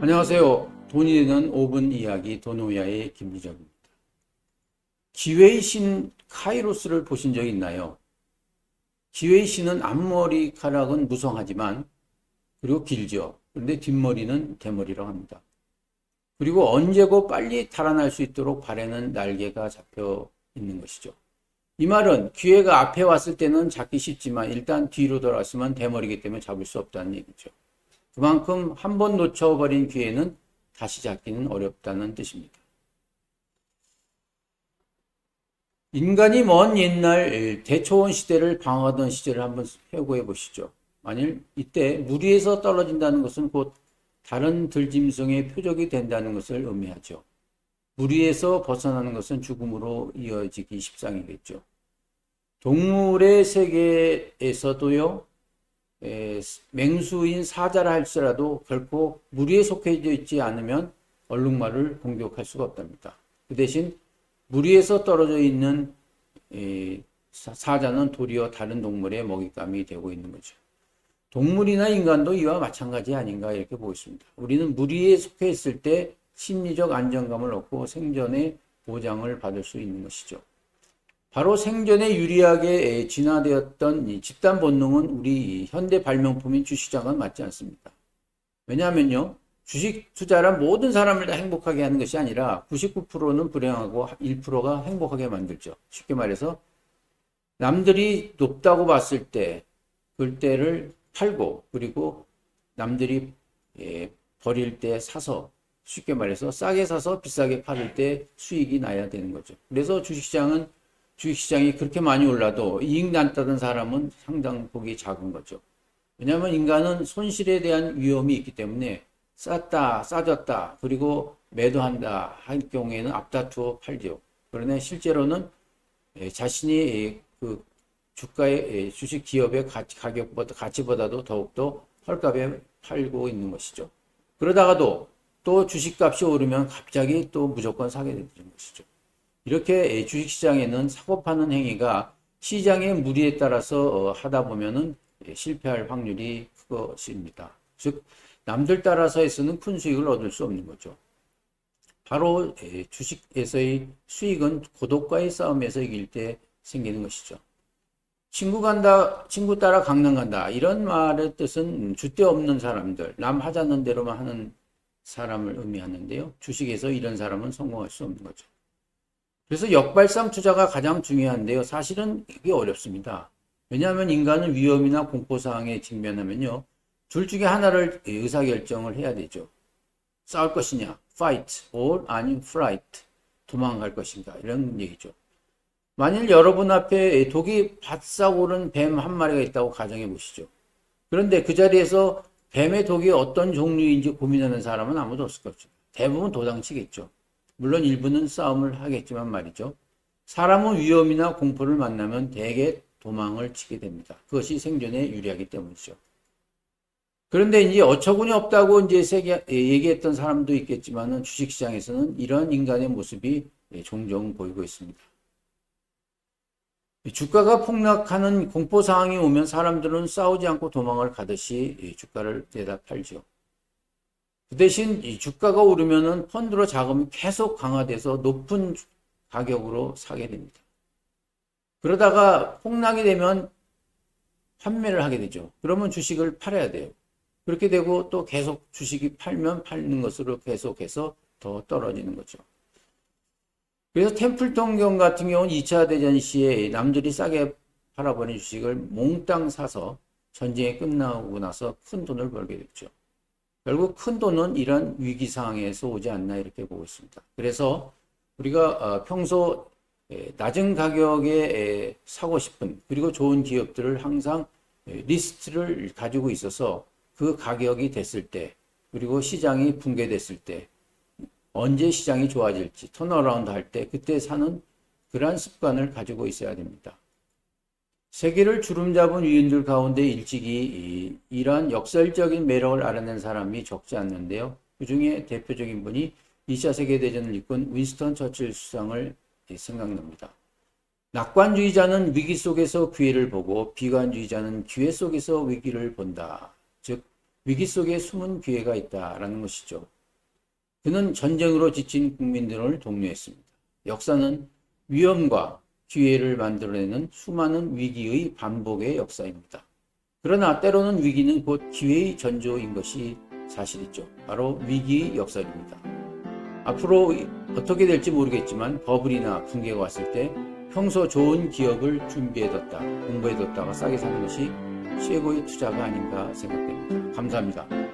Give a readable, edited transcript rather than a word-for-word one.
안녕하세요. 돈이 되는 5분 이야기 도노야의 김기정입니다. 기회의 신 카이로스를 보신 적 있나요? 기회의 신은 앞머리카락은 무성하지만 그리고 길죠. 그런데 뒷머리는 대머리라고 합니다. 그리고 언제고 빨리 달아날 수 있도록 발에는 날개가 잡혀 있는 것이죠. 이 말은 기회가 앞에 왔을 때는 잡기 쉽지만 일단 뒤로 돌아왔으면 대머리이기 때문에 잡을 수 없다는 얘기죠. 그만큼 한 번 놓쳐버린 기회는 다시 잡기는 어렵다는 뜻입니다. 인간이 먼 옛날 대초원 시대를 방황하던 시절을 한번 회고해 보시죠. 만일 이때 물 위에서 떨어진다는 것은 곧 다른 들짐승의 표적이 된다는 것을 의미하죠. 물 위에서 벗어나는 것은 죽음으로 이어지기 십상이겠죠. 동물의 세계에서도요, 맹수인 사자라 할지라도 결코 물 위에 속해져 있지 않으면 얼룩말을 공격할 수가 없답니다. 그 대신 물 위에서 떨어져 있는 사자는 도리어 다른 동물의 먹잇감이 되고 있는 거죠. 동물이나 인간도 이와 마찬가지 아닌가 이렇게 보고 있습니다. 우리는 물 위에 속해 있을 때 심리적 안정감을 얻고 생존의 보장을 받을 수 있는 것이죠. 바로 생존에 유리하게 진화되었던 집단 본능은 우리 현대 발명품인 주식장은 맞지 않습니다. 왜냐하면요, 주식 투자란 모든 사람을 다 행복하게 하는 것이 아니라 99%는 불행하고 1%가 행복하게 만들죠. 쉽게 말해서 남들이 높다고 봤을 때 그때를 팔고 그리고 남들이 버릴 때 사서, 쉽게 말해서 싸게 사서 비싸게 팔을 때 수익이 나야 되는 거죠. 그래서 주식시장이 그렇게 많이 올라도 이익 났다던 사람은 상당 폭이 작은 거죠. 왜냐하면 인간은 손실에 대한 위험이 있기 때문에 쌌다, 싸졌다, 그리고 매도한다 할 경우에는 앞다투어 팔죠. 그러나 실제로는 자신이 그 주가의 주식 기업의 가치보다도 더욱더 헐값에 팔고 있는 것이죠. 그러다가도 또 주식값이 오르면 갑자기 또 무조건 사게 되는 것이죠. 이렇게 주식시장에는 사고 파는 행위가 시장의 무리에 따라서 하다 보면은 실패할 확률이 크것입니다. 즉, 남들 따라서에서는 큰 수익을 얻을 수 없는 거죠. 바로 주식에서의 수익은 고독과의 싸움에서 이길 때 생기는 것이죠. 친구 따라 강남 간다. 이런 말의 뜻은 줏대 없는 사람들, 남 하자는 대로만 하는 사람을 의미하는데요. 주식에서 이런 사람은 성공할 수 없는 거죠. 그래서 역발상 투자가 가장 중요한데요. 사실은 이게 어렵습니다. 왜냐하면 인간은 위험이나 공포사항에 직면하면요, 둘 중에 하나를 의사결정을 해야 되죠. 싸울 것이냐, fight, or 아니면 flight, 도망갈 것인가, 이런 얘기죠. 만일 여러분 앞에 독이 바싹 오른 뱀 한 마리가 있다고 가정해 보시죠. 그런데 그 자리에서 뱀의 독이 어떤 종류인지 고민하는 사람은 아무도 없을 것이죠. 대부분 도망치겠죠. 물론 일부는 싸움을 하겠지만 말이죠. 사람은 위험이나 공포를 만나면 대개 도망을 치게 됩니다. 그것이 생존에 유리하기 때문이죠. 그런데 이제 어처구니 없다고 이제 얘기했던 사람도 있겠지만은 주식시장에서는 이런 인간의 모습이 종종 보이고 있습니다. 주가가 폭락하는 공포 상황이 오면 사람들은 싸우지 않고 도망을 가듯이 주가를 내다 팔죠. 그 대신 이 주가가 오르면은 펀드로 자금이 계속 강화돼서 높은 가격으로 사게 됩니다. 그러다가 폭락이 되면 판매를 하게 되죠. 그러면 주식을 팔아야 돼요. 그렇게 되고 또 계속 주식이 팔면 팔는 것으로 계속해서 더 떨어지는 거죠. 그래서 템플턴경 같은 경우는 2차 대전 시에 남들이 싸게 팔아버린 주식을 몽땅 사서 전쟁이 끝나고 나서 큰 돈을 벌게 됐죠. 결국 큰 돈은 이런 위기 상황에서 오지 않나 이렇게 보고 있습니다. 그래서 우리가 평소 낮은 가격에 사고 싶은 그리고 좋은 기업들을 항상 리스트를 가지고 있어서 그 가격이 됐을 때 그리고 시장이 붕괴됐을 때 언제 시장이 좋아질지 턴어라운드 할 때 그때 사는 그러한 습관을 가지고 있어야 됩니다. 세계를 주름잡은 위인들 가운데 일찍이 이러한 역설적인 매력을 알아낸 사람이 적지 않는데요. 그 중에 대표적인 분이 2차 세계대전을 이끈 윈스턴 처칠 수상을 생각납니다. 낙관주의자는 위기 속에서 기회를 보고 비관주의자는 기회 속에서 위기를 본다. 즉 위기 속에 숨은 기회가 있다라는 것이죠. 그는 전쟁으로 지친 국민들을 독려했습니다. 역사는 위험과 기회를 만들어내는 수많은 위기의 반복의 역사입니다. 그러나 때로는 위기는 곧 기회의 전조인 것이 사실이죠. 바로 위기의 역설입니다. 앞으로 어떻게 될지 모르겠지만 버블이나 붕괴가 왔을 때 평소 좋은 기억을 준비해뒀다, 공부해뒀다가 싸게 사는 것이 최고의 투자가 아닌가 생각됩니다. 감사합니다.